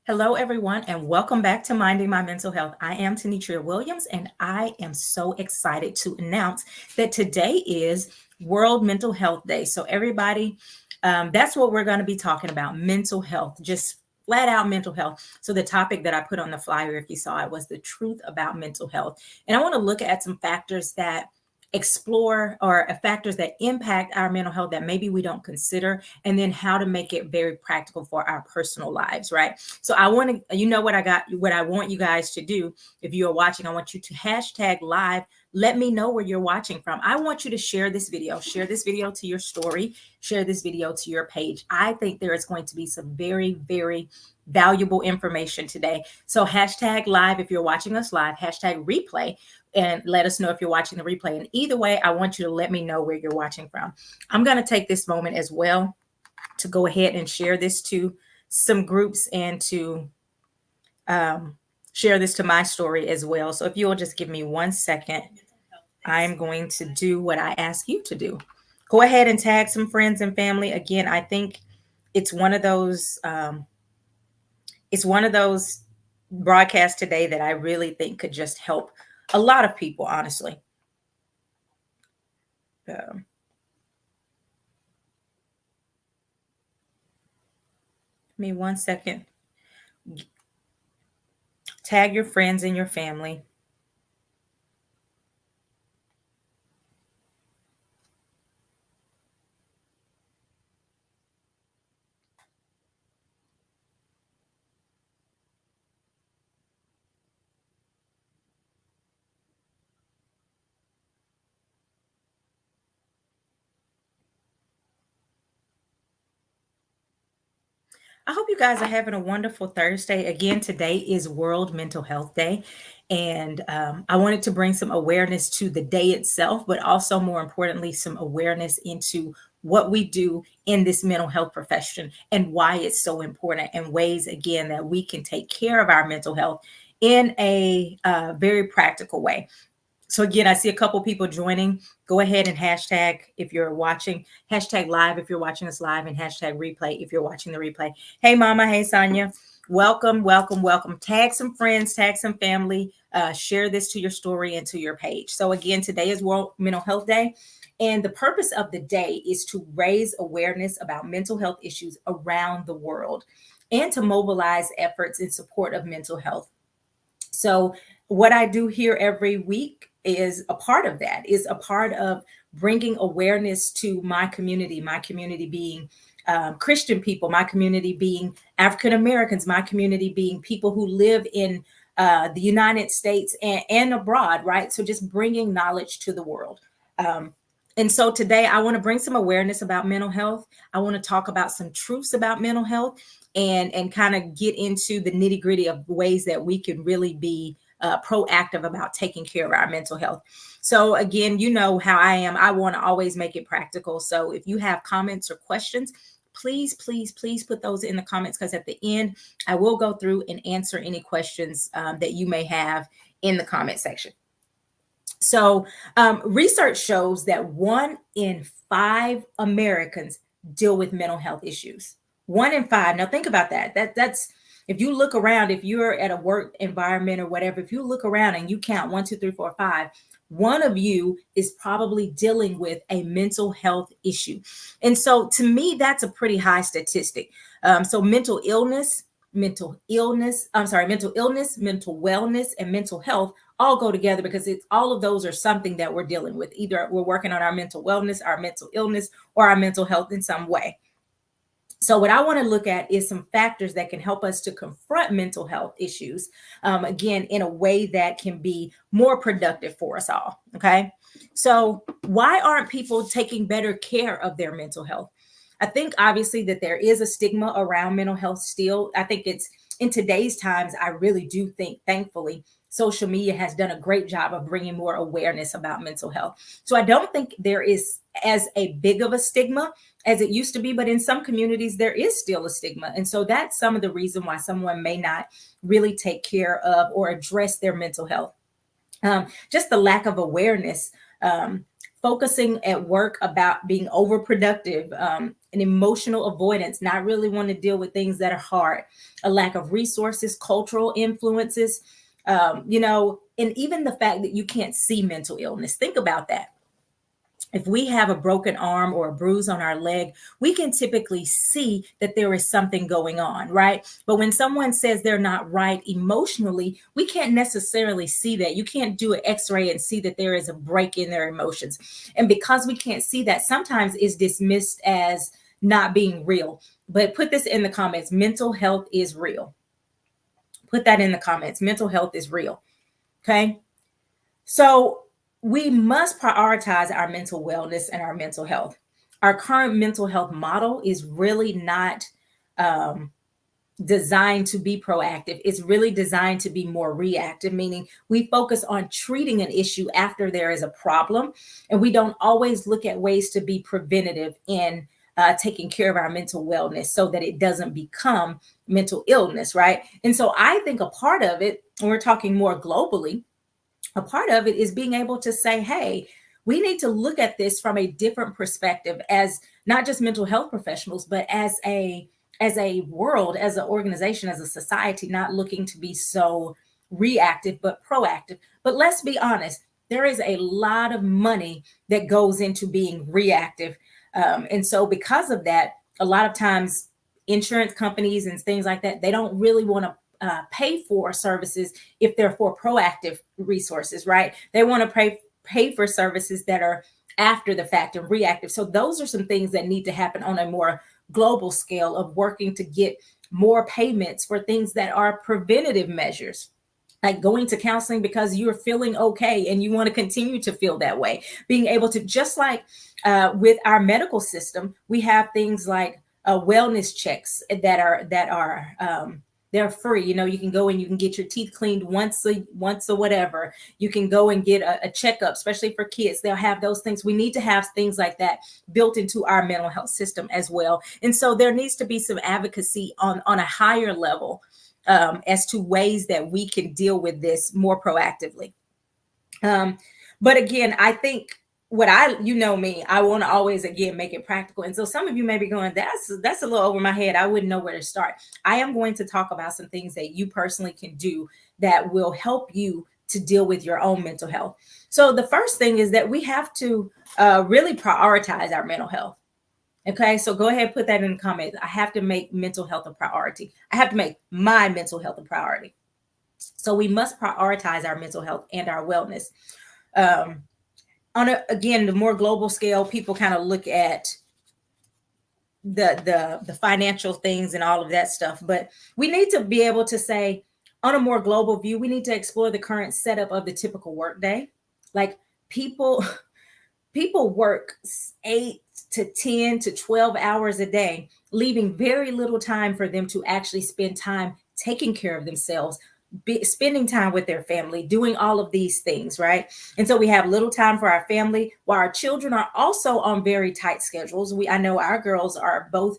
Hello, everyone, and welcome back to Minding My Mental Health. I am Tanitria Williams, and I am so excited to announce that today is World Mental Health Day. So, everybody, that's what we're going to be talking about, mental health, just flat out mental health. So, the topic that I put on the flyer, if you saw it, was the truth about mental health. And I want to look at some factors that explore or factors that impact our mental health that maybe we don't consider, and then how to make it very practical for our personal lives, right? So I want to, what I want you guys to do. If you are watching, I want you to hashtag live. Let me know where you're watching from. I want you to share this video to your story, share this video to your page. I think there is going to be some very, very valuable information today. So hashtag live if you're watching us live, hashtag replay, and let us know if you're watching the replay. And either way, I want you to let me know where you're watching from. I'm going to take this moment as well to go ahead and share this to some groups and to share this to my story as well. So if you'll just give me 1 second, I'm going to do what I ask you to do. Go ahead and tag some friends and family. Again, I think it's one of those broadcasts today that I really think could just help a lot of people, honestly. Give me 1 second. Tag your friends and your family. I hope you guys are having a wonderful Thursday. Again, today is World Mental Health Day. And I wanted to bring some awareness to the day itself, but also more importantly, some awareness into what we do in this mental health profession and why it's so important, and ways, again, that we can take care of our mental health in a very practical way. So again, I see a couple people joining. Go ahead and hashtag if you're watching, hashtag live if you're watching us live, and hashtag replay if you're watching the replay. Hey, Mama. Hey, Sonia. Welcome, welcome, welcome. Tag some friends, tag some family. Share this to your story and to your page. So again, today is World Mental Health Day. And the purpose of the day is to raise awareness about mental health issues around the world and to mobilize efforts in support of mental health. So what I do here every week is a part of that, is a part of bringing awareness to my community being Christian people, my community being African Americans, my community being people who live in the United States and abroad, right? So just bringing knowledge to the world. And so today I want to bring some awareness about mental health. I want to talk about some truths about mental health, and kind of get into the nitty gritty of ways that we can really be proactive about taking care of our mental health. So again, you know how I am. I want to always make it practical. So if you have comments or questions, please, please, please put those in the comments, because at the end, I will go through and answer any questions that you may have in the comment section. So research shows that 1 in 5 Americans deal with mental health issues. 1 in 5. Now think about that. That's if you look around, if you're at a work environment or whatever, if you look around and you count 1, 2, 3, 4, 5, one of you is probably dealing with a mental health issue. And so to me, that's a pretty high statistic. So mental illness, mental illness, mental wellness, and mental health all go together, because it's all of those are something that we're dealing with. Either we're working on our mental wellness, our mental illness, or our mental health in some way. So what I want to look at is some factors that can help us to confront mental health issues, again, in a way that can be more productive for us all. Okay. So why aren't people taking better care of their mental health? I think obviously that there is a stigma around mental health still. I think it's in today's times, I really do think, thankfully, social media has done a great job of bringing more awareness about mental health. So I don't think there is as a big of a stigma as it used to be, but in some communities, there is still a stigma. And so that's some of the reason why someone may not really take care of or address their mental health. Just the lack of awareness focusing at work about being overproductive, an emotional avoidance, not really want to deal with things that are hard, a lack of resources, cultural influences, and even the fact that you can't see mental illness. Think about that. If we have a broken arm or a bruise on our leg, we can typically see that there is something going on, right? But when someone says they're not right emotionally, we can't necessarily see that. You can't do an x-ray and see that there is a break in their emotions. And because we can't see that, sometimes it's dismissed as not being real. But put this in the comments: mental health is real. Put that in the comments. Mental health is real. Okay. So we must prioritize our mental wellness and our mental health. Our current mental health model is really not designed to be proactive. It's really designed to be more reactive, meaning we focus on treating an issue after there is a problem, and we don't always look at ways to be preventative in taking care of our mental wellness so that it doesn't become mental illness, right? And so I think a part of it, when we're talking more globally, a part of it is being able to say, hey, we need to look at this from a different perspective, as not just mental health professionals, but as a world, as an organization, as a society, not looking to be so reactive but proactive. But let's be honest, there is a lot of money that goes into being reactive, and so because of that, a lot of times insurance companies and things like that, they don't really want to pay for services if they're for proactive resources, right? They want to pay for services that are after the fact and reactive. So those are some things that need to happen on a more global scale, of working to get more payments for things that are preventative measures, like going to counseling because you're feeling okay and you want to continue to feel that way. Being able to, just like with our medical system, we have things like wellness checks that are they're free. You can go and you can get your teeth cleaned once or whatever. You can go and get a checkup, especially for kids. They'll have those things. We need to have things like that built into our mental health system as well. And so there needs to be some advocacy on a higher level as to ways that we can deal with this more proactively. But again, I think me, I want to always, again, make it practical. And so some of you may be going, that's a little over my head. I wouldn't know where to start. I am going to talk about some things that you personally can do that will help you to deal with your own mental health. So the first thing is that we have to really prioritize our mental health. Okay, so go ahead and put that in the comments. I have to make mental health a priority. I have to make my mental health a priority. So we must prioritize our mental health and our wellness. Again, the more global scale, people kind of look at the financial things and all of that stuff. But we need to be able to say, on a more global view, we need to explore the current setup of the typical workday. Like people work 8 to 10 to 12 hours a day, leaving very little time for them to actually spend time taking care of themselves, spending time with their family, doing all of these things, right? And so we have little time for our family, while our children are also on very tight schedules. I know our girls are both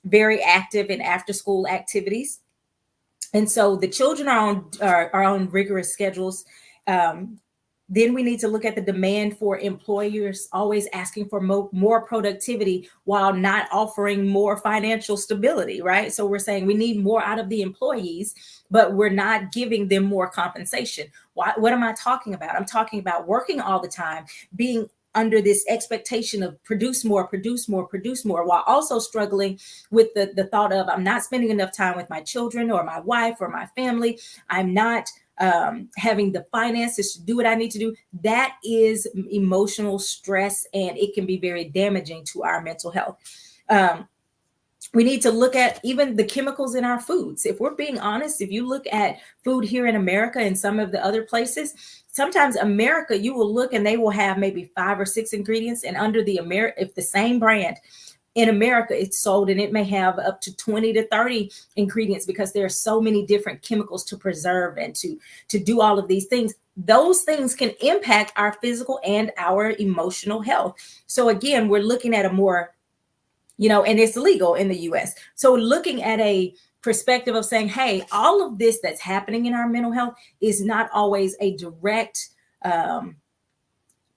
very active in after school activities. And so the children are on rigorous schedules. Then we need to look at the demand for employers always asking for more productivity while not offering more financial stability, right? So we're saying we need more out of the employees, but we're not giving them more compensation. What am I talking about? I'm talking about working all the time, being under this expectation of produce more, while also struggling with the thought of, I'm not spending enough time with my children or my wife or my family. I'm not having the finances to do what I need to do. That is emotional stress, and it can be very damaging to our mental health. We need to look at even the chemicals in our foods. If we're being honest, if you look at food here in America and some of the other places, sometimes America, you will look and they will have maybe 5 or 6 ingredients, and under if the same brand in America, it's sold and it may have up to 20 to 30 ingredients, because there are so many different chemicals to preserve and to do all of these things. Those things can impact our physical and our emotional health. So again, we're looking at a more, and it's legal in the US. So looking at a perspective of saying, hey, all of this that's happening in our mental health is not always a direct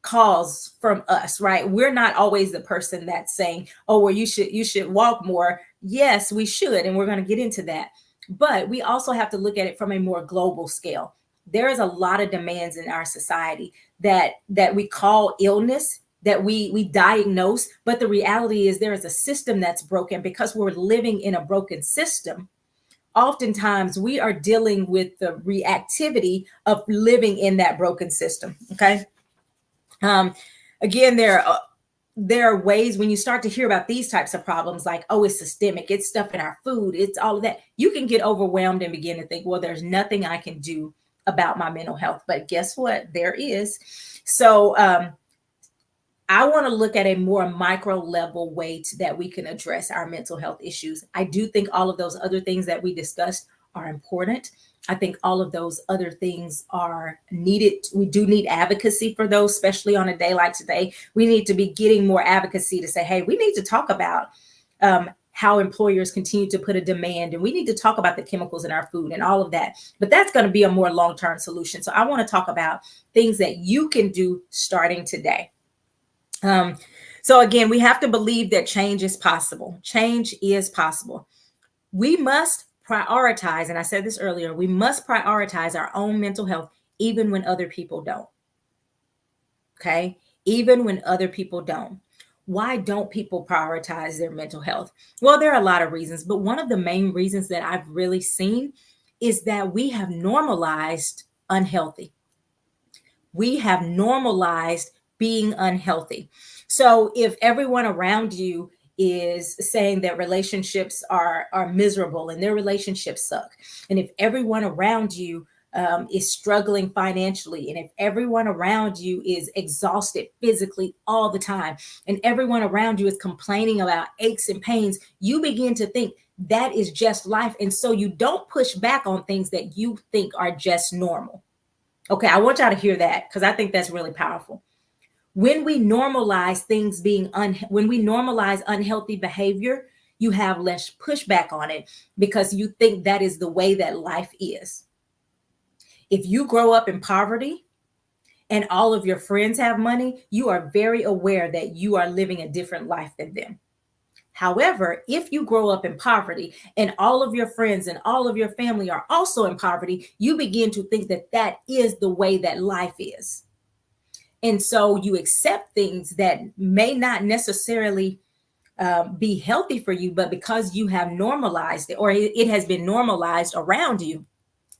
calls from us, right? We're not always the person that's saying, oh, well, you should walk more. Yes, we should, and we're going to get into that. But we also have to look at it from a more global scale. There is a lot of demands in our society that we call illness, that we diagnose, but the reality is there is a system that's broken. Because we're living in a broken system, oftentimes we are dealing with the reactivity of living in that broken system. Okay. um, Again, there are ways when you start to hear about these types of problems, like, oh, it's systemic, it's stuff in our food, it's all of that, you can get overwhelmed and begin to think, well, there's nothing I can do about my mental health. But guess what? There is. So I want to look at a more micro level way that we can address our mental health issues. I do think all of those other things that we discussed are important. I think all of those other things are needed. We do need advocacy for those, especially on a day like today. We need to be getting more advocacy to say, hey, we need to talk about how employers continue to put a demand, and we need to talk about the chemicals in our food and all of that. But that's going to be a more long-term solution. So I want to talk about things that you can do starting today. So again, we have to believe that change is possible. Change is possible. We must prioritize, and I said this earlier, we must prioritize our own mental health even when other people don't. Okay? Even when other people don't. Why don't people prioritize their mental health? Well, there are a lot of reasons, but one of the main reasons that I've really seen is that we have normalized unhealthy. We have normalized being unhealthy. So if everyone around you is saying that relationships are miserable and their relationships suck, and if everyone around you is struggling financially, and if everyone around you is exhausted physically all the time, and everyone around you is complaining about aches and pains, you begin to think that is just life. And so you don't push back on things that you think are just normal. Okay, I want y'all to hear that, because I think that's really powerful. When we normalize things when we normalize unhealthy behavior, you have less pushback on it because you think that is the way that life is. If you grow up in poverty and all of your friends have money, you are very aware that you are living a different life than them. However, if you grow up in poverty and all of your friends and all of your family are also in poverty, you begin to think that that is the way that life is. And so you accept things that may not necessarily be healthy for you, but because you have normalized it, or it has been normalized around you,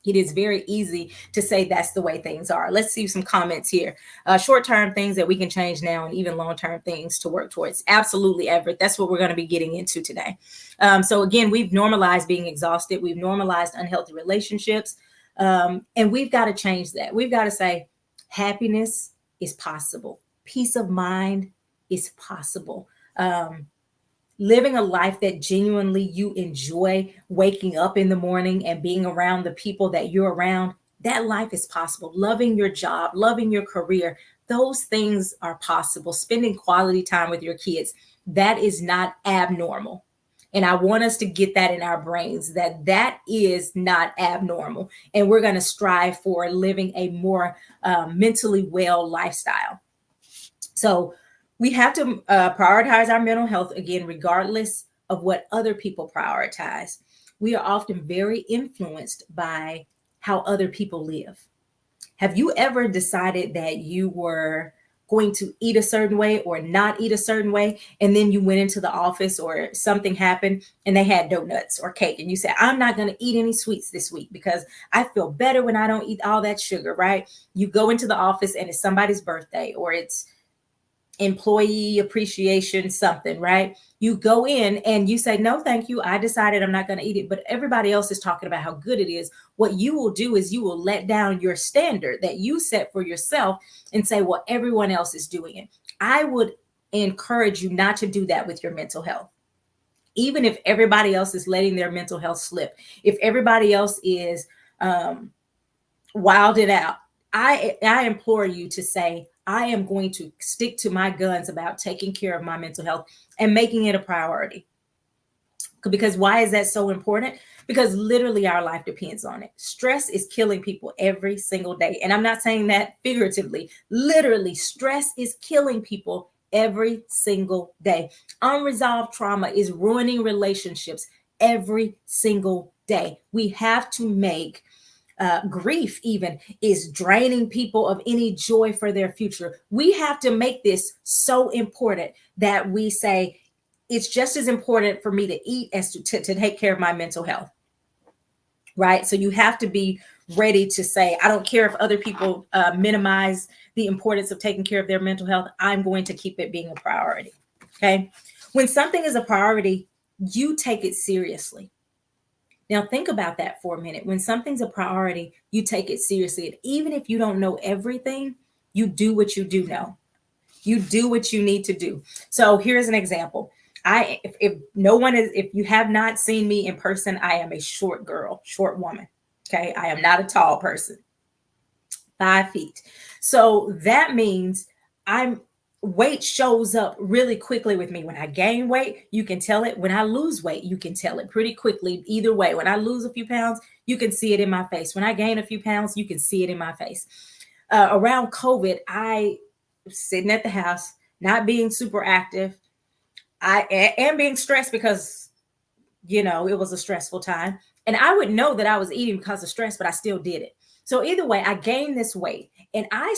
it is very easy to say that's the way things are. Let's see some comments here. Short-term things that we can change now, and even long-term things to work towards. Absolutely, Everett. That's what we're going to be getting into today. So again, we've normalized being exhausted. We've normalized unhealthy relationships. And we've got to change that. We've got to say happiness is possible. Peace of mind is possible. Living a life that genuinely you enjoy, waking up in the morning and being around the people that you're around, that life is possible. Loving your job, loving your career, those things are possible. Spending quality time with your kids, that is not abnormal. And I want us to get that in our brains, that that is not abnormal. And we're going to strive for living a more mentally well lifestyle. So we have to prioritize our mental health, again, regardless of what other people prioritize. We are often very influenced by how other people live. Have you ever decided that you were going to eat a certain way or not eat a certain way, and then you went into the office or something happened and they had donuts or cake, and you said, I'm not going to eat any sweets this week because I feel better when I don't eat all that sugar, right? You go into the office and it's somebody's birthday, or it's employee appreciation something, right? You go in and you say, no, thank you, I decided I'm not going to eat it, but everybody else is talking about how good it is. What you will do is you will let down your standard that you set for yourself and say, well, everyone else is doing it. I would encourage you not to do that with your mental health. Even if everybody else is letting their mental health slip, if everybody else is wilded out, I implore you to say, I am going to stick to my guns about taking care of my mental health and making it a priority. Because why is that so important? Because literally our life depends on it. Stress is killing people every single day. And I'm not saying that figuratively. Literally, stress is killing people every single day. Unresolved trauma is ruining relationships every single day. We have to make grief even is draining people of any joy for their future. We have to make this so important that we say it's just as important for me to eat as to take care of my mental health, right? So you have to be ready to say, I don't care if other people minimize the importance of taking care of their mental health. I'm going to keep it being a priority. Okay. When something is a priority, you take it seriously. Now, think about that for a minute. When something's a priority, you take it seriously. And even if you don't know everything, you do what you do know. You do what you need to do. So here's an example. If no one is, if you have not seen me in person, I am a short girl, short woman. Okay. I am not a tall person, 5 feet. So that means I'm weight shows up really quickly with me. When I gain weight, you can tell it. When I lose weight, you can tell it pretty quickly. Either way, when I lose a few pounds, you can see it in my face. When I gain a few pounds, you can see it in my face. Around COVID, I was sitting at the house, not being super active. I am being stressed because, it was a stressful time. And I would know that I was eating because of stress, but I still did it. So either way, I gained this weight and I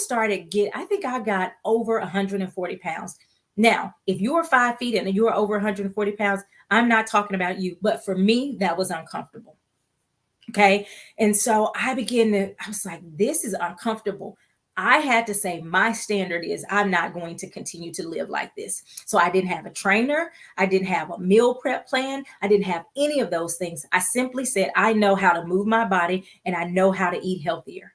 think I got over 140 pounds. Now, if you are 5 feet and you are over 140 pounds, I'm not talking about you, but for me, that was uncomfortable. Okay. And so I was like, this is uncomfortable. I had to say, my standard is I'm not going to continue to live like this. So I didn't have a trainer. I didn't have a meal prep plan. I didn't have any of those things. I simply said, I know how to move my body and I know how to eat healthier.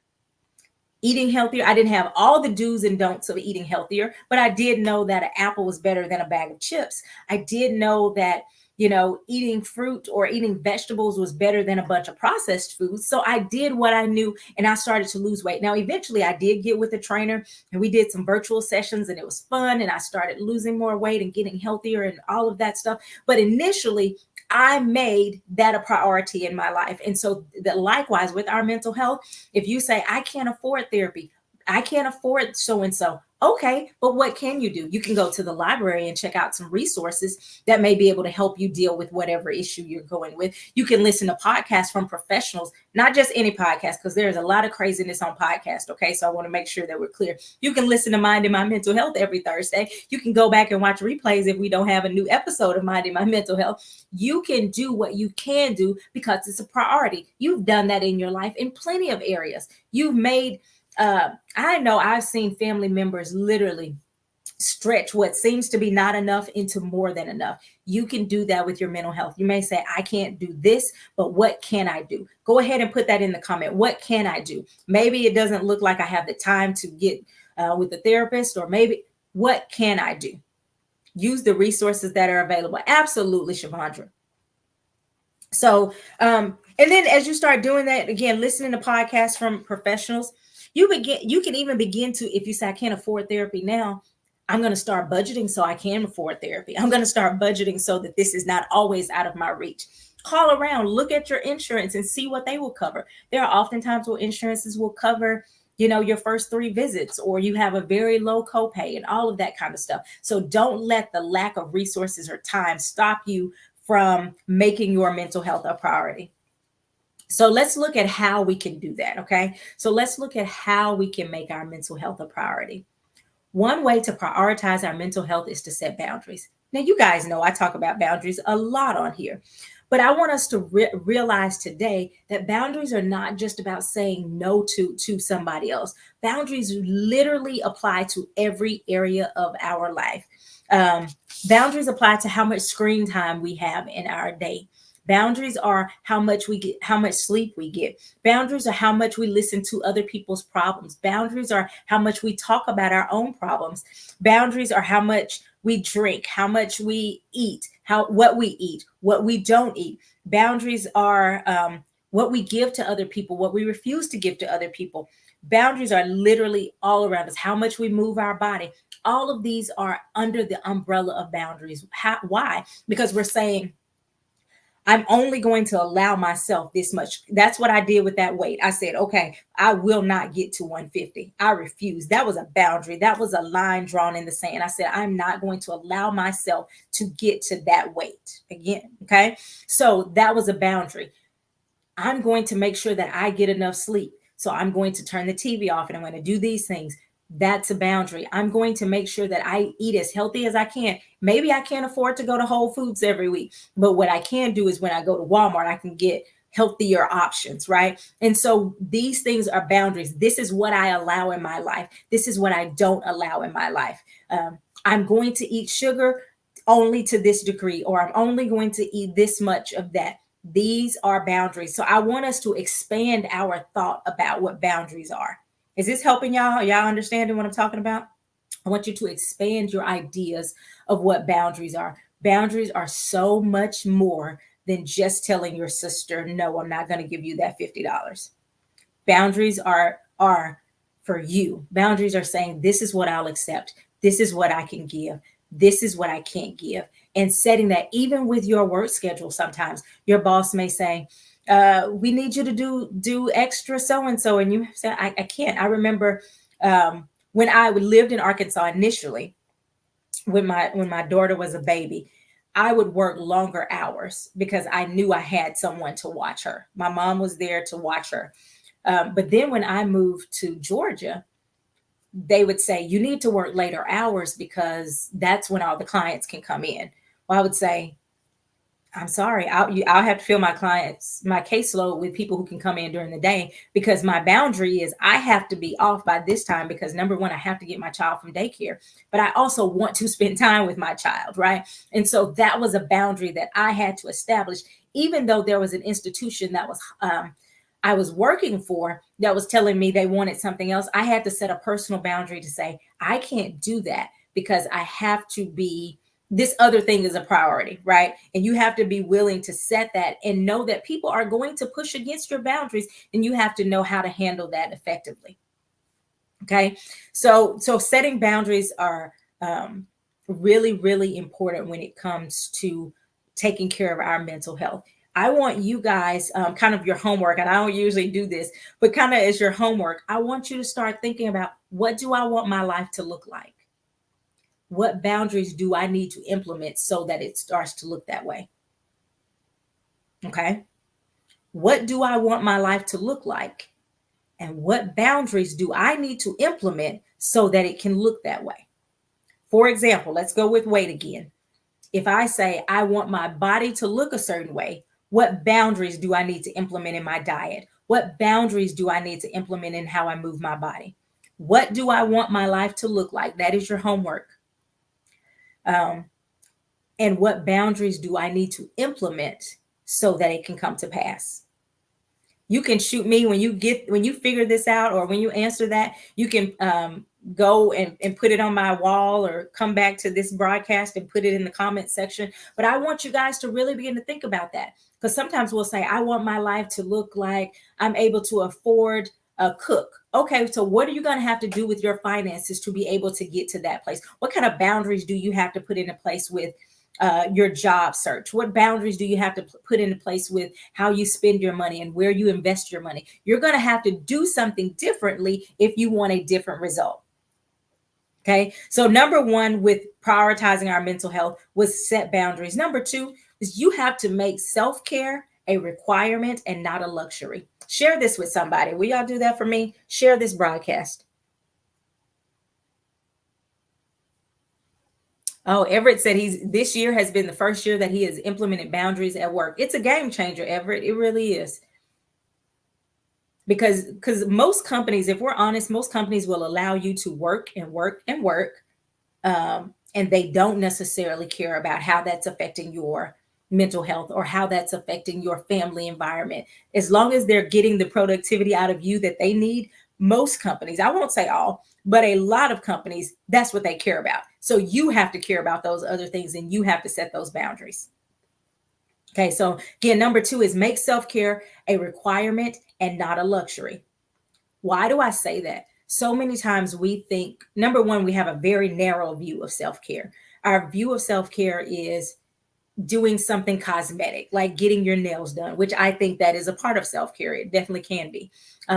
Eating healthier. I didn't have all the do's and don'ts of eating healthier, but I did know that an apple was better than a bag of chips. I did know that, eating fruit or eating vegetables was better than a bunch of processed foods. So I did what I knew and I started to lose weight. Now, eventually I did get with a trainer and we did some virtual sessions and it was fun. And I started losing more weight and getting healthier and all of that stuff. But initially, I made that a priority in my life. And so that likewise with our mental health, if you say, I can't afford therapy, I can't afford so and so. Okay, but what can you do? You can go to the library and check out some resources that may be able to help you deal with whatever issue you're going with. You can listen to podcasts from professionals, not just any podcast, because there's a lot of craziness on podcasts. Okay, so I want to make sure that we're clear. You can listen to Minding My Mental Health every Thursday. You can go back and watch replays if we don't have a new episode of Minding My Mental Health. You can do what you can do because it's a priority. You've done that in your life in plenty of areas. You've made I know I've seen family members literally stretch what seems to be not enough into more than enough. You can do that with your mental health. You may say, I can't do this, but what can I do? Go ahead and put that in the comment. What can I do? Maybe it doesn't look like I have the time to get with a therapist, or maybe what can I do? Use the resources that are available. Absolutely, Shavandra. So, and then as you start doing that, again, listening to podcasts from professionals, you can even begin to, if you say, I can't afford therapy now, I'm going to start budgeting so I can afford therapy. I'm going to start budgeting so that this is not always out of my reach. Call around, look at your insurance and see what they will cover. There are oftentimes where insurances will cover, your first 3 visits, or you have a very low copay and all of that kind of stuff. So don't let the lack of resources or time stop you from making your mental health a priority. So let's look at how we can do that. Okay. So let's look at how we can make our mental health a priority. One way to prioritize our mental health is to set boundaries. Now, you guys know I talk about boundaries a lot on here, but I want us to realize today that boundaries are not just about saying no to somebody else. Boundaries literally apply to every area of our life. Boundaries apply to how much screen time we have in our day. Boundaries are how much we get, how much sleep we get. Boundaries are how much we listen to other people's problems. Boundaries are how much we talk about our own problems. Boundaries are how much we drink, how much we eat, what we eat, what we don't eat. Boundaries are what we give to other people, what we refuse to give to other people. Boundaries are literally all around us, how much we move our body. All of these are under the umbrella of boundaries. Why? Because we're saying, I'm only going to allow myself this much. That's what I did with that weight. I said, okay, I will not get to 150. I refuse. That was a boundary. That was a line drawn in the sand. I said, I'm not going to allow myself to get to that weight again. Okay. So that was a boundary. I'm going to make sure that I get enough sleep. So I'm going to turn the TV off and I'm going to do these things. That's a boundary. I'm going to make sure that I eat as healthy as I can. Maybe I can't afford to go to Whole Foods every week, but what I can do is when I go to Walmart, I can get healthier options, right? And so these things are boundaries. This is what I allow in my life. This is what I don't allow in my life. I'm going to eat sugar only to this degree, or I'm only going to eat this much of that. These are boundaries. So I want us to expand our thought about what boundaries are. Is this helping y'all? Are y'all understanding what I'm talking about? I want you to expand your ideas of what boundaries are. Boundaries are so much more than just telling your sister, no, I'm not going to give you that $50. Boundaries are for you. Boundaries are saying, this is what I'll accept. This is what I can give. This is what I can't give. And setting that even with your work schedule, sometimes your boss may say, we need you to do extra so-and-so. And you say, I can't. I remember when I lived in Arkansas initially, when my daughter was a baby, I would work longer hours because I knew I had someone to watch her. My mom was there to watch her. But then when I moved to Georgia, they would say, you need to work later hours because that's when all the clients can come in. Well, I would say, I'm sorry, I'll have to fill my caseload with people who can come in during the day, because my boundary is I have to be off by this time because number one, I have to get my child from daycare, but I also want to spend time with my child, right? And so that was a boundary that I had to establish, even though there was an institution that was I was working for that was telling me they wanted something else. I had to set a personal boundary to say, I can't do that because I have to be, this other thing is a priority, right? And you have to be willing to set that and know that people are going to push against your boundaries, and you have to know how to handle that effectively. Okay. So setting boundaries are really, really important when it comes to taking care of our mental health. I want you guys, kind of your homework, and I don't usually do this, but kind of as your homework, I want you to start thinking about, what do I want my life to look like? What boundaries do I need to implement so that it starts to look that way? Okay. What do I want my life to look like? And what boundaries do I need to implement so that it can look that way? For example, let's go with weight again. If I say I want my body to look a certain way, what boundaries do I need to implement in my diet? What boundaries do I need to implement in how I move my body? What do I want my life to look like? That is your homework. And what boundaries do I need to implement so that it can come to pass? You can shoot me when you figure this out, or when you answer that, you can go and put it on my wall, or come back to this broadcast and put it in the comment section. But I want you guys to really begin to think about that, because sometimes we'll say, I want my life to look like I'm able to afford a cook. Okay, so what are you going to have to do with your finances to be able to get to that place? What kind of boundaries do you have to put into place with your job search? What boundaries do you have to put into place with how you spend your money and where you invest your money? You're going to have to do something differently if you want a different result. Okay. So number one with prioritizing our mental health was set boundaries. Number two is you have to make self-care a requirement and not a luxury. Share this with somebody. Will y'all do that for me? Share this broadcast. Oh, Everett said this year has been the first year that he has implemented boundaries at work. It's a game changer, Everett. It really is. Because most companies, if we're honest, most companies will allow you to work and work and work. And they don't necessarily care about how that's affecting your mental health or how that's affecting your family environment. As long as they're getting the productivity out of you that they need, most companies, I won't say all, but a lot of companies, that's what they care about. So you have to care about those other things, and you have to set those boundaries. Okay, so again, number two is make self-care a requirement and not a luxury. Why do I say that? So many times we think, number one, we have a very narrow view of self-care. Our view of self-care is doing something cosmetic, like getting your nails done, which I think that is a part of self-care. It definitely can be.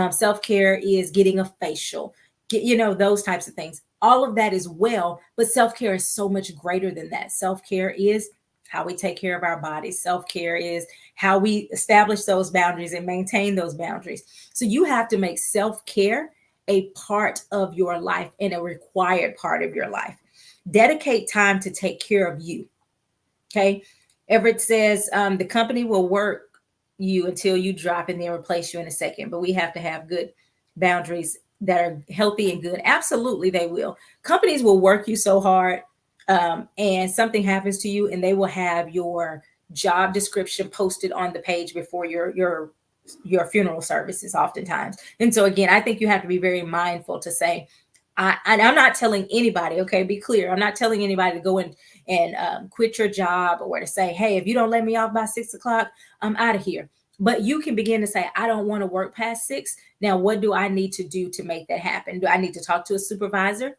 Self-care is getting a facial, those types of things. All of that is well, but self-care is so much greater than that. Self-care is how we take care of our bodies. Self-care is how we establish those boundaries and maintain those boundaries. So you have to make self-care a part of your life and a required part of your life. Dedicate time to take care of you. Okay. Everett says the company will work you until you drop and then replace you in a second. But we have to have good boundaries that are healthy and good. Absolutely, they will. Companies will work you so hard, and something happens to you, and they will have your job description posted on the page before your funeral services oftentimes. And so again, I think you have to be very mindful to say, I'm not telling anybody, okay, be clear. I'm not telling anybody to go and quit your job, or to say, hey, if you don't let me off by 6 o'clock, I'm out of here. But you can begin to say, I don't want to work past 6. Now, what do I need to do to make that happen? Do I need to talk to a supervisor?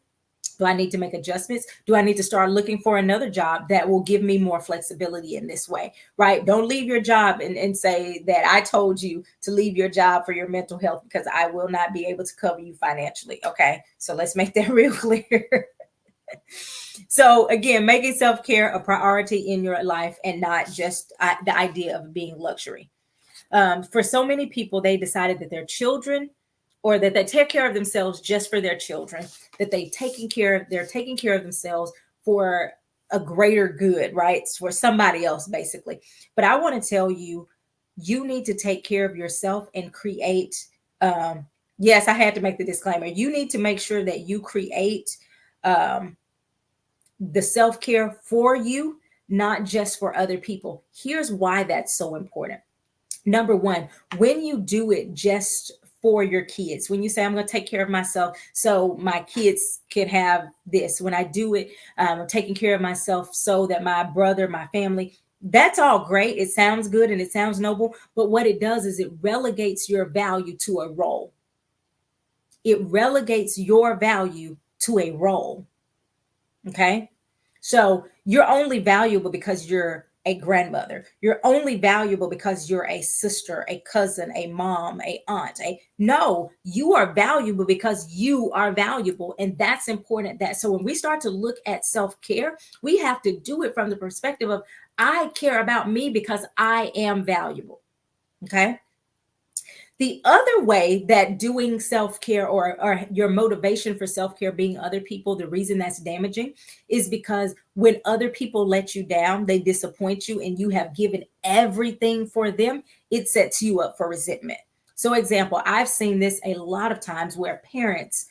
Do I need to make adjustments? Do I need to start looking for another job that will give me more flexibility in this way, right? Don't leave your job and say that I told you to leave your job for your mental health, because I will not be able to cover you financially. Okay. So let's make that real clear. So again, making self-care a priority in your life and not just the idea of being luxury. For so many people, they decided that their children, or that they take care of themselves just for their children, that they're taking care of themselves for a greater good, right? For somebody else, basically. But I want to tell you, you need to take care of yourself and create. Yes, I had to make the disclaimer. You need to make sure that you create the self-care for you, not just for other people. Here's why that's so important. Number one, when you do it just for your kids, when you say, I'm going to take care of myself so my kids can have this, when I do it, I'm taking care of myself so that my brother, my family, that's all great. It sounds good and it sounds noble. But what it does is it relegates your value to a role. It relegates your value to a role. Okay. So you're only valuable because you're a grandmother. You're only valuable because you're a sister, a cousin, a mom, a aunt. No, you are valuable because you are valuable. And that's important. That so when we start to look at self-care, we have to do it from the perspective of, I care about me because I am valuable. Okay. The other way that doing self-care, or your motivation for self-care being other people, the reason that's damaging is because when other people let you down, they disappoint you, and you have given everything for them, it sets you up for resentment. So example, I've seen this a lot of times where parents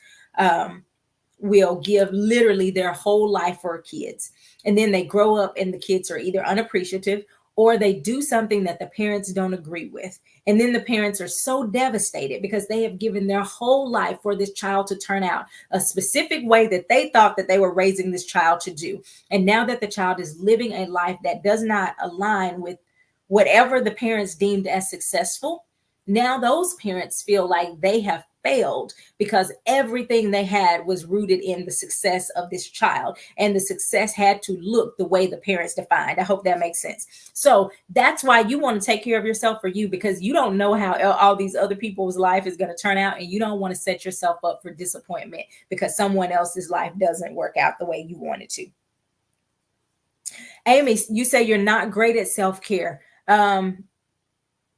will give literally their whole life for kids. And then they grow up and the kids are either unappreciative, or they do something that the parents don't agree with. And then the parents are so devastated because they have given their whole life for this child to turn out a specific way that they thought that they were raising this child to do. And now that the child is living a life that does not align with whatever the parents deemed as successful, now those parents feel like they have failed because everything they had was rooted in the success of this child, and the success had to look the way the parents defined. I hope that makes sense. So that's why you want to take care of yourself for you, because you don't know how all these other people's life is going to turn out, and you don't want to set yourself up for disappointment because someone else's life doesn't work out the way you want it to. Amy, you say you're not great at self-care.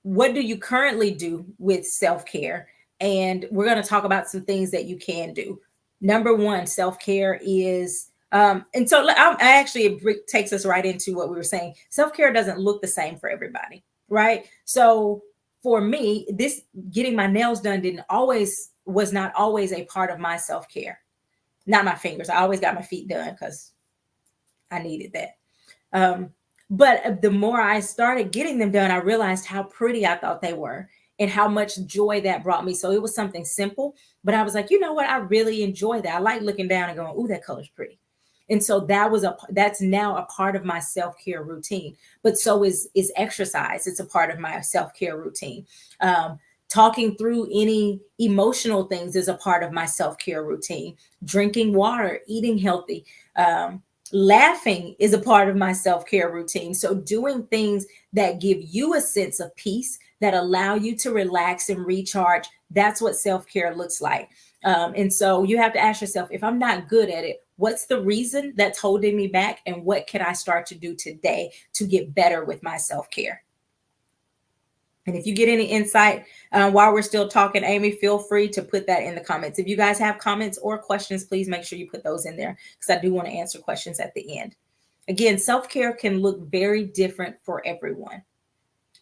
What do you currently do with self-care? And we're going to talk about some things that you can do. Number one, self-care is, and so I actually, it takes us right into what we were saying. Self-care doesn't look the same for everybody, right? So for me, this getting my nails done was not always a part of my self-care. Not my fingers. I always got my feet done because I needed that. But the more I started getting them done, I realized how pretty I thought they were and how much joy that brought me. So it was something simple, but I was like, you know what? I really enjoy that. I like looking down and going, ooh, that color's pretty. And so that's now a part of my self-care routine. But so is exercise. It's a part of my self-care routine. Talking through any emotional things is a part of my self-care routine. Drinking water, eating healthy, Laughing is a part of my self-care routine. So doing things that give you a sense of peace, that allow you to relax and recharge, that's what self-care looks like. And so you have to ask yourself, if I'm not good at it, what's the reason that's holding me back? And what can I start to do today to get better with my self-care? And if you get any insight while we're still talking, Amy, feel free to put that in the comments. If you guys have comments or questions, please make sure you put those in there, because I do want to answer questions at the end. Again, self-care can look very different for everyone.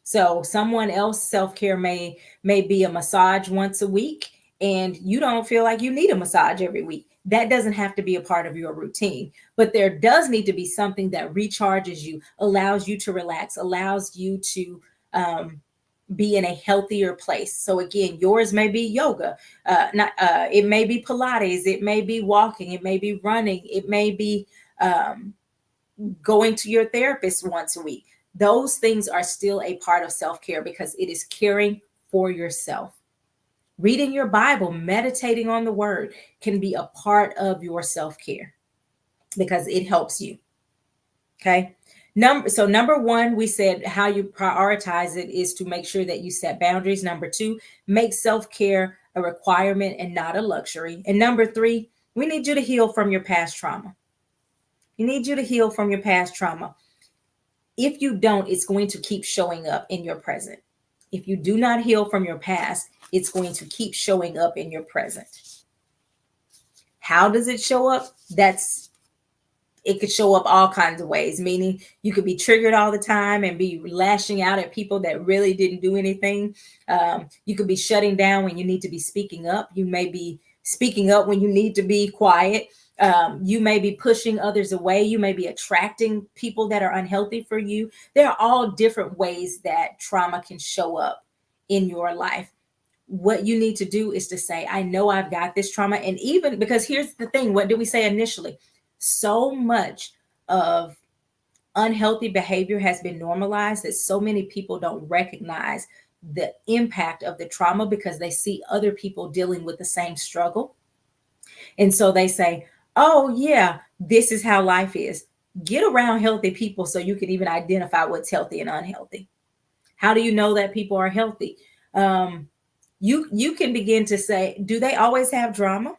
So someone else self-care may be a massage once a week, and you don't feel like you need a massage every week. That doesn't have to be a part of your routine, but there does need to be something that recharges you, allows you to relax, allows you to be in a healthier place. So again, yours may be yoga, not it may be Pilates, it may be walking, it may be running, it may be going to your therapist once a week. Those things are still a part of self-care because it is caring for yourself. Reading your Bible, meditating on the word can be a part of your self-care because it helps you. Okay. Number one, we said how you prioritize it is to make sure that you set boundaries. Number two, make self-care a requirement and not a luxury. And number three, we need you to heal from your past trauma. You need you to heal from your past trauma. If you don't, it's going to keep showing up in your present. If you do not heal from your past, it's going to keep showing up in your present. How does it show up? It could show up all kinds of ways, meaning you could be triggered all the time and be lashing out at people that really didn't do anything. You could be shutting down when you need to be speaking up. You may be speaking up when you need to be quiet. You may be pushing others away. You may be attracting people that are unhealthy for you. There are all different ways that trauma can show up in your life. What you need to do is to say, I know I've got this trauma. And even because here's the thing, what did we say initially? So much of unhealthy behavior has been normalized that so many people don't recognize the impact of the trauma because they see other people dealing with the same struggle. And so they say, oh, yeah, this is how life is. Get around healthy people so you can even identify what's healthy and unhealthy. How do you know that people are healthy? You can begin to say, do they always have drama?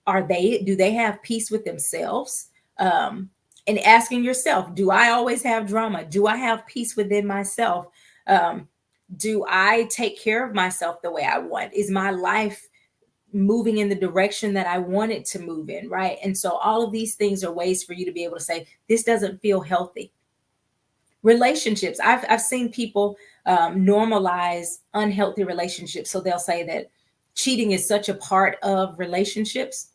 Do they have peace with themselves? And asking yourself, do I always have drama? Do I have peace within myself? Do I take care of myself the way I want? Is my life moving in the direction that I want it to move in, right? And so all of these things are ways for you to be able to say, this doesn't feel healthy. Relationships. I've seen people normalize unhealthy relationships. So they'll say that cheating is such a part of relationships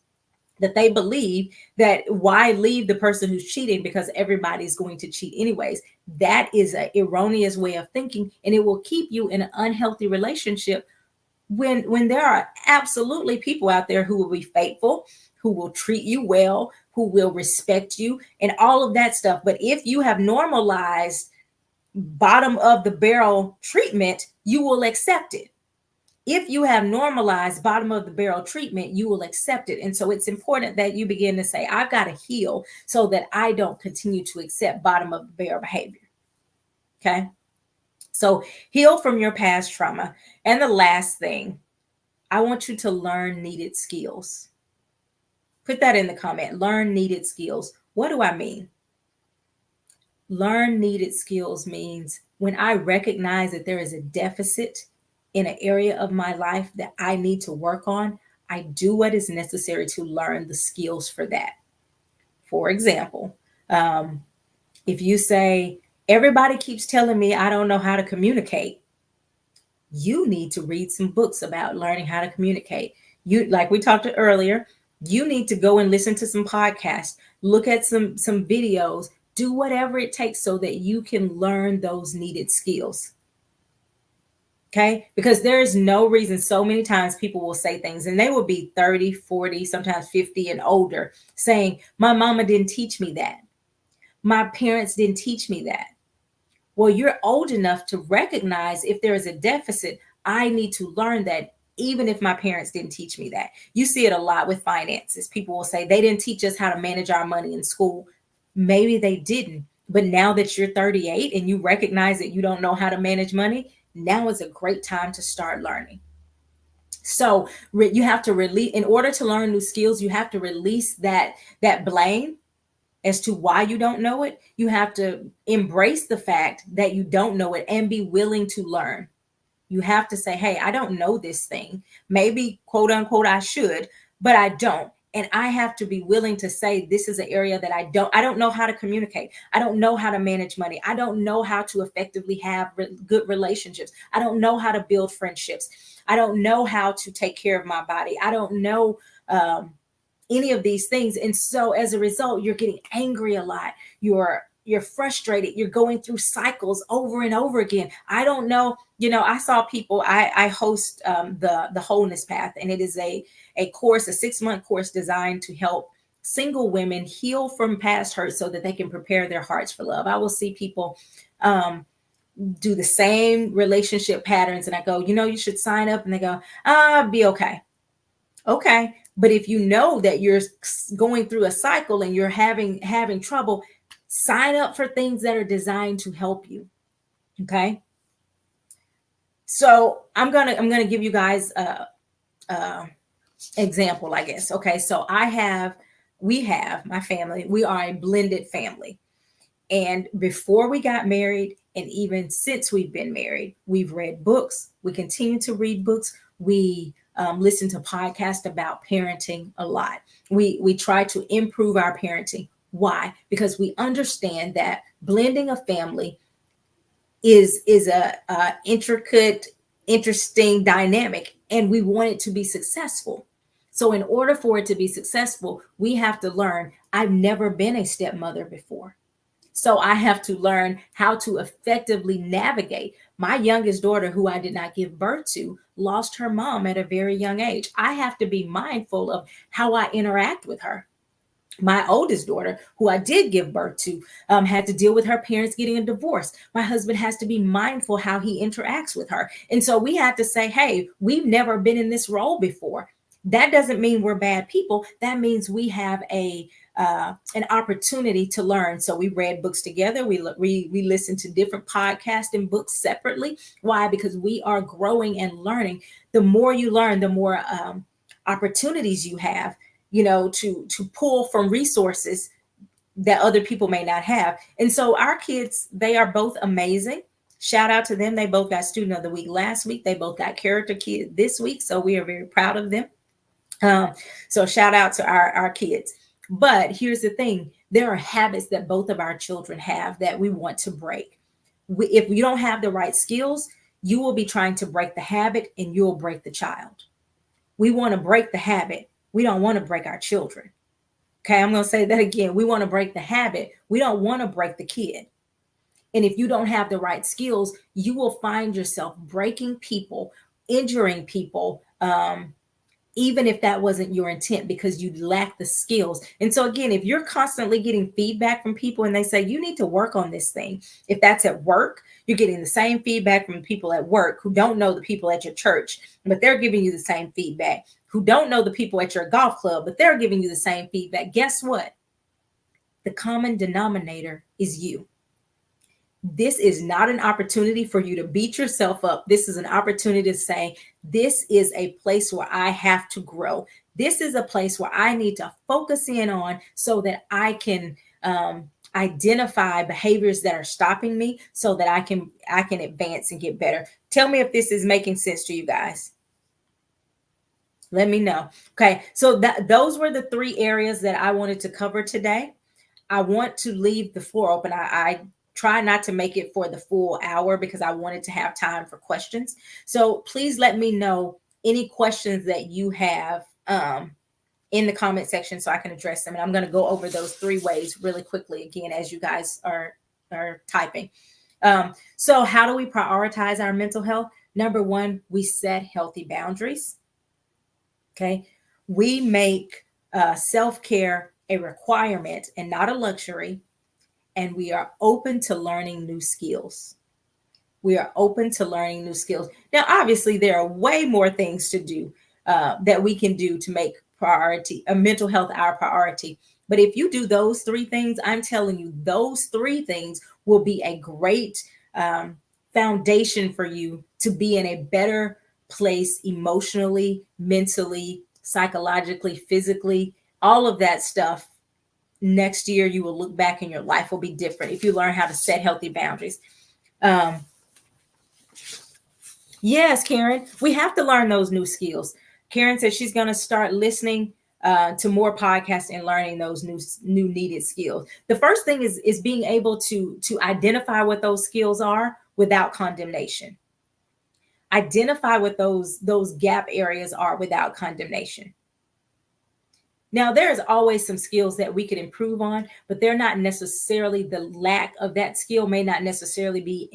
that they believe that why leave the person who's cheating because everybody's going to cheat anyways. That is an erroneous way of thinking, and it will keep you in an unhealthy relationship when there are absolutely people out there who will be faithful, who will treat you well, who will respect you, and all of that stuff. But if you have normalized bottom of the barrel treatment, you will accept it. If you have normalized bottom of the barrel treatment, you will accept it. And so it's important that you begin to say, I've got to heal so that I don't continue to accept bottom of the barrel behavior. Okay. So heal from your past trauma. And the last thing, I want you to learn needed skills. Put that in the comment. Learn needed skills. What do I mean? Learn needed skills means when I recognize that there is a deficit in an area of my life that I need to work on, I do what is necessary to learn the skills for that. For example, if you say, everybody keeps telling me I don't know how to communicate, you need to read some books about learning how to communicate. You, like we talked earlier, you need to go and listen to some podcasts, look at some videos, do whatever it takes so that you can learn those needed skills. Okay, because there is no reason. So many times people will say things and they will be 30, 40, sometimes 50 and older saying, my mama didn't teach me that. My parents didn't teach me that. Well, you're old enough to recognize if there is a deficit, I need to learn that even if my parents didn't teach me that. You see it a lot with finances. People will say they didn't teach us how to manage our money in school. Maybe they didn't. But now that you're 38 and you recognize that you don't know how to manage money, now is a great time to start learning. So you have to release, in order to learn new skills, you have to release that blame as to why you don't know it. You have to embrace the fact that you don't know it and be willing to learn. You have to say, hey, I don't know this thing. Maybe, quote unquote, I should, but I don't. And I have to be willing to say, this is an area that I don't know how to communicate. I don't know how to manage money. I don't know how to effectively have good relationships. I don't know how to build friendships. I don't know how to take care of my body. I don't know any of these things. And so as a result, you're getting angry a lot. You're frustrated. You're going through cycles over and over again. I don't know. I saw people. I host the Wholeness Path, and it is a course, a 6-month course designed to help single women heal from past hurt so that they can prepare their hearts for love. I will see people do the same relationship patterns, and I go, you should sign up, and they go, be okay. Okay. But if you know that you're going through a cycle and you're having trouble, sign up for things that are designed to help you. Okay. So I'm gonna give you guys a example, I guess. Okay. So we have my family. We are a blended family. And before we got married, and even since we've been married, we've read books. We continue to read books. We listen to podcasts about parenting a lot. We try to improve our parenting. Why? Because we understand that blending a family is a intricate, interesting dynamic, and we want it to be successful. So in order for it to be successful, we have to learn. I've never been a stepmother before. So I have to learn how to effectively navigate. My youngest daughter, who I did not give birth to, lost her mom at a very young age. I have to be mindful of how I interact with her. My oldest daughter, who I did give birth to, had to deal with her parents getting a divorce. My husband has to be mindful how he interacts with her. And so we had to say, hey, we've never been in this role before. That doesn't mean we're bad people. That means we have an opportunity to learn. So we read books together. We listened to different podcasts and books separately. Why? Because we are growing and learning. The more you learn, the more opportunities you have, to pull from resources that other people may not have. And so our kids, they are both amazing. Shout out to them. They both got Student of the Week last week. They both got Character Kid this week. So we are very proud of them. So shout out to our kids. But here's the thing. There are habits that both of our children have that we want to break. If you don't have the right skills, you will be trying to break the habit and you'll break the child. We want to break the habit. We don't want to break our children. Okay, I'm going to say that again. We want to break the habit. We don't want to break the kid. And if you don't have the right skills, you will find yourself breaking people, injuring people, even if that wasn't your intent, because you lack the skills. And so again, if you're constantly getting feedback from people and they say, you need to work on this thing, if that's at work, you're getting the same feedback from people at work who don't know the people at your church, but they're giving you the same feedback, who don't know the people at your golf club, but they're giving you the same feedback. Guess what? The common denominator is you. This is not an opportunity for you to beat yourself up. This is an opportunity to say, this is a place where I have to grow. This is a place where I need to focus in on so that I can identify behaviors that are stopping me so that I can advance and get better. Tell me if this is making sense to you guys. Let me know. Okay, so those were the 3 areas that I wanted to cover today. I want to leave the floor open. I try not to make it for the full hour because I wanted to have time for questions. So please let me know any questions that you have in the comment section so I can address them. And I'm going to go over those 3 ways really quickly again as you guys are typing. So how do we prioritize our mental health? Number 1, we set healthy boundaries. Okay. We make self-care a requirement and not a luxury. And we are open to learning new skills. We are open to learning new skills. Now, obviously, there are way more things to do that we can do to make mental health our priority. But if you do those three things, I'm telling you, those three things will be a great foundation for you to be in a better place emotionally, mentally, psychologically, physically, all of that stuff. Next year, you will look back and your life will be different if you learn how to set healthy boundaries. Um, yes, Karen, we have to learn those new skills. Karen said she's going to start listening to more podcasts and learning those new needed skills. The first thing is being able to identify what those skills are without condemnation. Identify what those gap areas are without condemnation. Now, there's always some skills that we could improve on, but they're not necessarily, the lack of that skill may not necessarily be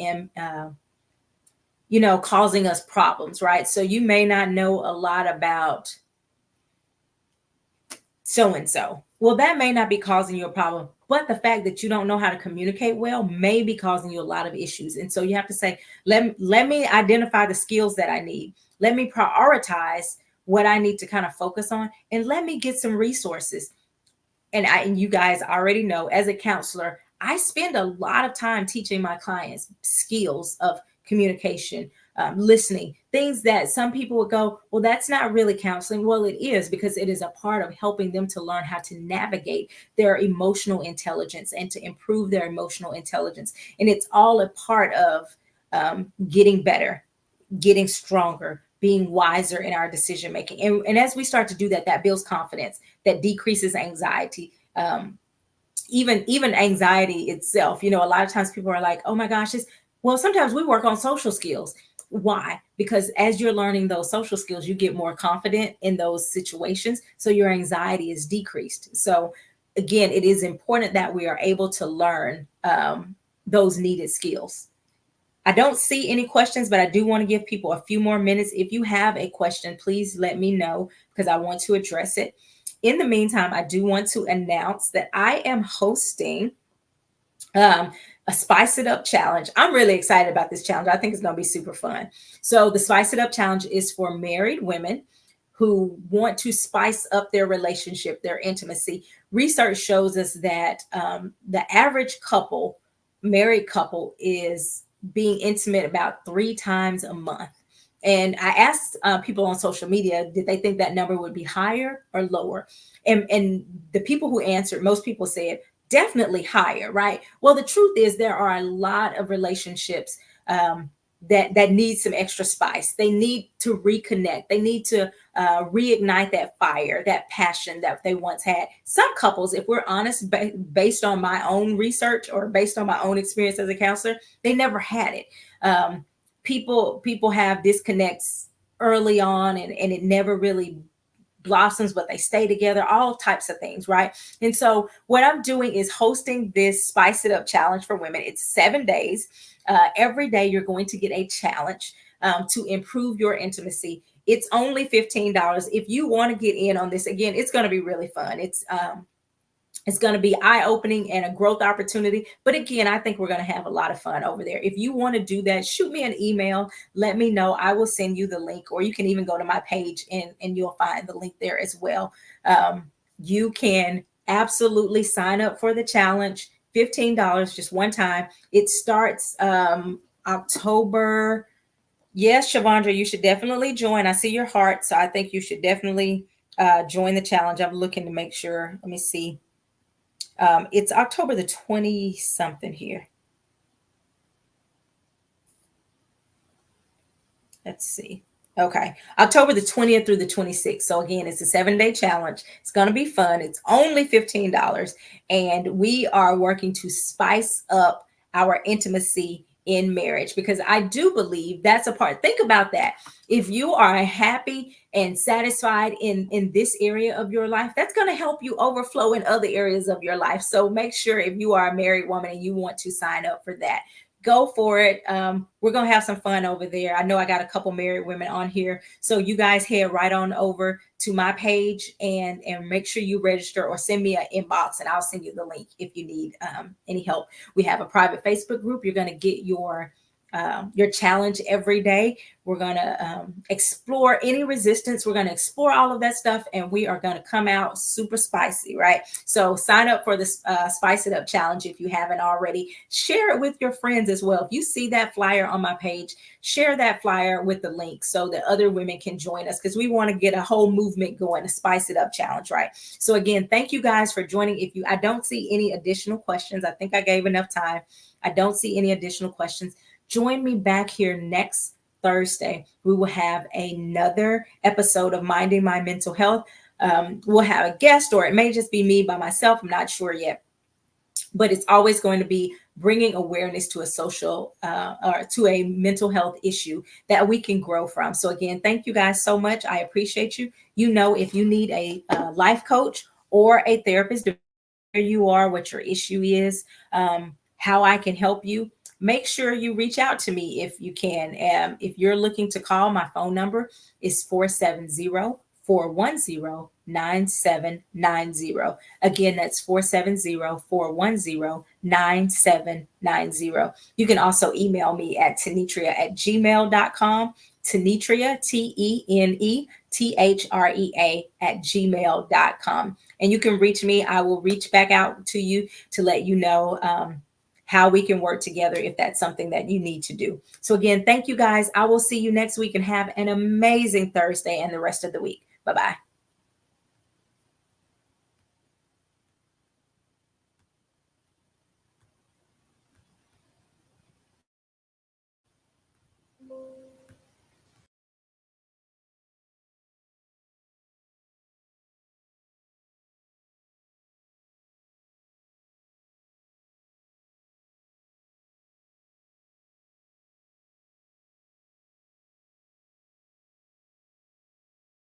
causing us problems, right? So you may not know a lot about so and so. Well, that may not be causing you a problem, but the fact that you don't know how to communicate well may be causing you a lot of issues. And so you have to say, let me identify the skills that I need. Let me prioritize what I need to kind of focus on, and let me get some resources. And you guys already know, as a counselor, I spend a lot of time teaching my clients skills of communication, listening, things that some people would go, well, that's not really counseling. Well, it is, because it is a part of helping them to learn how to navigate their emotional intelligence and to improve their emotional intelligence. And it's all a part of getting better, getting stronger, being wiser in our decision making. And as we start to do that, that builds confidence, that decreases anxiety. Even anxiety itself, a lot of times people are like, oh my gosh, well, sometimes we work on social skills. Why? Because as you're learning those social skills, you get more confident in those situations. So your anxiety is decreased. So again, it is important that we are able to learn those needed skills. I don't see any questions, but I do want to give people a few more minutes. If you have a question, please let me know, because I want to address it. In the meantime, I do want to announce that I am hosting a Spice It Up challenge. I'm really excited about this challenge. I think it's going to be super fun. So the Spice It Up challenge is for married women who want to spice up their relationship, their intimacy. Research shows us that the average married couple, is being intimate about 3 times a month. And I asked people on social media, did they think that number would be higher or lower? And the people who answered, most people said definitely higher, right? Well, the truth is there are a lot of relationships that need some extra spice. They need to reconnect. They need to reignite that fire, that passion that they once had. Some couples, if we're honest, based on my own research or based on my own experience as a counselor, they never had it. People have disconnects early on, and it never really blossoms, but they stay together, all types of things, right? And so what I'm doing is hosting this Spice It Up challenge for women. It's 7 days. Every day you're going to get a challenge to improve your intimacy. It's only $15. If you want to get in on this, again, it's going to be really fun. It's going to be eye-opening and a growth opportunity. But again, I think we're going to have a lot of fun over there. If you want to do that, shoot me an email. Let me know. I will send you the link, or you can even go to my page and you'll find the link there as well. You can absolutely sign up for the challenge. $15 just one time. It starts October. Yes, Shavandra, you should definitely join. I see your heart. So I think you should definitely join the challenge. I'm looking to make sure. Let me see. It's October the 20 something here. Let's see. Okay. October the 20th through the 26th. So again, it's a 7-day challenge. It's going to be fun. It's only $15. And we are working to spice up our intimacy in marriage, because I do believe that's a part. Think about that. If you are happy and satisfied in this area of your life, that's going to help you overflow in other areas of your life. So make sure, if you are a married woman and you want to sign up for that, go for it. We're going to have some fun over there. I know I got a couple married women on here. So you guys head right on over to my page and make sure you register, or send me an inbox and I'll send you the link if you need any help. We have a private Facebook group. You're going to get your your challenge every day. We're going to explore any resistance. We're going to explore all of that stuff, and we are going to come out super spicy, right? So sign up for this Spice It Up challenge if you haven't already. Share it with your friends as well. If you see that flyer on my page, share that flyer with the link so that other women can join us, because we want to get a whole movement going, a Spice It Up challenge, right? So again, thank you guys for joining. I don't see any additional questions. I think I gave enough time. I don't see any additional questions. Join me back here next Thursday. We will have another episode of Minding My Mental Health. We'll have a guest, or it may just be me by myself. I'm not sure yet, but it's always going to be bringing awareness to a social or to a mental health issue that we can grow from. So again, thank you guys so much. I appreciate you. You know, if you need a life coach or a therapist, where you are, what your issue is, how I can help you, make sure you reach out to me if you can. If you're looking to call, my phone number is 470-410-9790. Again, that's 470-410-9790. You can also email me at tenetria@gmail.com. Tenetria, TENETHREA @gmail.com. And you can reach me. I will reach back out to you to let you know how we can work together if that's something that you need to do. So again, thank you guys. I will see you next week, and have an amazing Thursday and the rest of the week. Bye-bye.